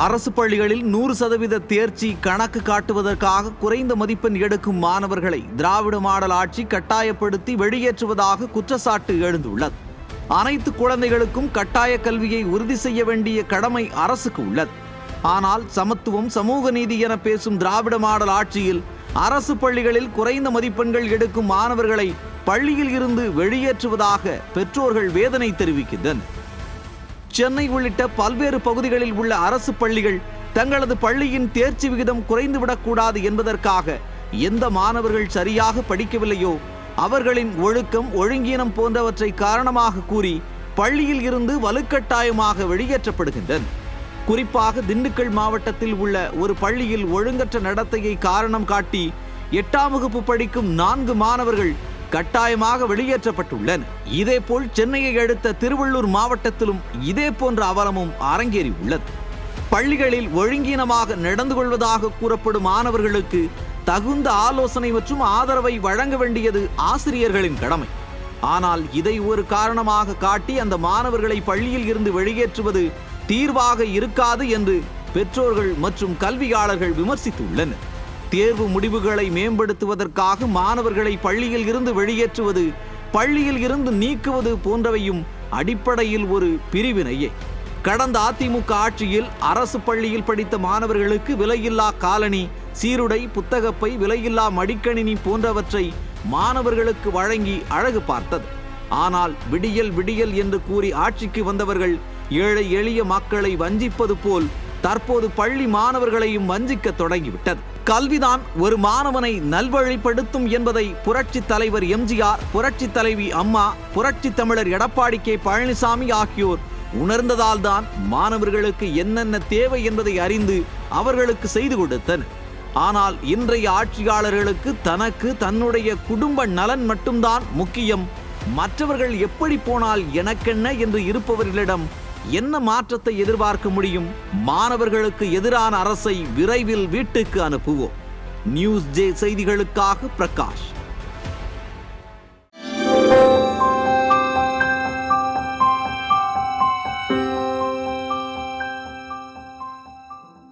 அரசு பள்ளிகளில் 100% தேர்ச்சி கணக்கு காட்டுவதற்காக குறைந்த மதிப்பெண் எடுக்கும் மாணவர்களை திராவிட மாடல் ஆட்சி கட்டாயப்படுத்தி வெளியேற்றுவதாக குற்றச்சாட்டு எழுந்துள்ளது. அனைத்து குழந்தைகளுக்கும் கட்டாய கல்வியை உறுதி செய்ய வேண்டிய கடமை அரசுக்கு உள்ளது. ஆனால் சமத்துவம், சமூக நீதி என பேசும் திராவிட மாடல் ஆட்சியில் அரசு பள்ளிகளில் குறைந்த மதிப்பெண்கள் எடுக்கும் மாணவர்களை பள்ளியில் இருந்து வெளியேற்றுவதாக பெற்றோர்கள் வேதனை தெரிவிக்கின்றனர். சென்னை உள்ளிட்ட பல்வேறு பகுதிகளில் உள்ள அரசு பள்ளிகள் தங்களது பள்ளியின் தேர்ச்சி விகிதம் குறைந்துவிடக்கூடாது என்பதற்காக எந்த மாணவர்கள் சரியாக படிக்கவில்லையோ அவர்களின் ஒழுக்கம், ஒழுங்கீனம் போன்றவற்றை காரணமாக கூறி பள்ளியில் இருந்து வலுக்கட்டாயமாக வெளியேற்றப்படுகின்றனர். குறிப்பாக திண்டுக்கல் மாவட்டத்தில் உள்ள ஒரு பள்ளியில் ஒழுங்கற்ற நடத்தையை காரணம் காட்டி 8ஆம் வகுப்பு படிக்கும் 4 மாணவர்கள் கட்டாயமாக வெளியேற்றப்பட்டுள்ளனர். இதேபோல் சென்னையை அடுத்த திருவள்ளூர் மாவட்டத்திலும் இதே போன்ற அவலமும் அரங்கேறி உள்ளது. பள்ளிகளில் ஒழுங்கீனமாக நடந்து கொள்வதாக கூறப்படும் மாணவர்களுக்கு தகுந்த ஆலோசனை மற்றும் ஆதரவை வழங்க வேண்டியது ஆசிரியர்களின் கடமை. ஆனால் இதை ஒரு காரணமாக காட்டி அந்த மாணவர்களை பள்ளியில் இருந்து வெளியேற்றுவது தீர்வாக இருக்காது என்று பெற்றோர்கள் மற்றும் கல்வியாளர்கள் விமர்சித்துள்ளனர். தேர்வு முடிவுகளை மேம்படுத்துவதற்காக மாணவர்களை பள்ளியில் இருந்து வெளியேற்றுவது, பள்ளியில் இருந்து நீக்குவது போன்றவையும் அடிப்படையில் ஒரு பிரிவினையே. கடந்த அதிமுக ஆட்சியில் அரசு பள்ளியில் படித்த மாணவர்களுக்கு விலையில்லா காலணி, சீருடை, புத்தகப்பை, விலையில்லா மடிக்கணினி போன்றவற்றை மாணவர்களுக்கு வழங்கி அழகு பார்த்தது. ஆனால் விடியல் விடியல் என்று கூறி ஆட்சிக்கு வந்தவர்கள் ஏழை எளிய மக்களை வஞ்சிப்பது போல் தற்போது பள்ளி மாணவர்களையும் வஞ்சிக்க தொடங்கிவிட்டது. கல்விதான் ஒரு மாணவனை நல்வழிப்படுத்தும் என்பதை புரட்சி தலைவர் எம்ஜிஆர், புரட்சி தலைவி அம்மா, புரட்சி தமிழர் எடப்பாடி கே பழனிசாமி ஆகியோர் உணர்ந்ததால் தான் மாணவர்களுக்கு என்னென்ன தேவை என்பதை அறிந்து அவர்களுக்கு செய்து கொடுத்தனர். ஆனால் இன்றைய ஆட்சியாளர்களுக்கு தனக்கு தன்னுடைய குடும்ப நலன் மட்டும்தான் முக்கியம், மற்றவர்கள் எப்படி போனால் எனக்கென்ன என்று இருப்பவர்களிடம் என்ன மாற்றத்தை எதிர்பார்க்க முடியும்? மாணவர்களுக்கு எதிரான அரசை விரைவில் வீட்டுக்கு அனுப்புவோம். நியூஸ் ஜே செய்திகளுக்காக பிரகாஷ்.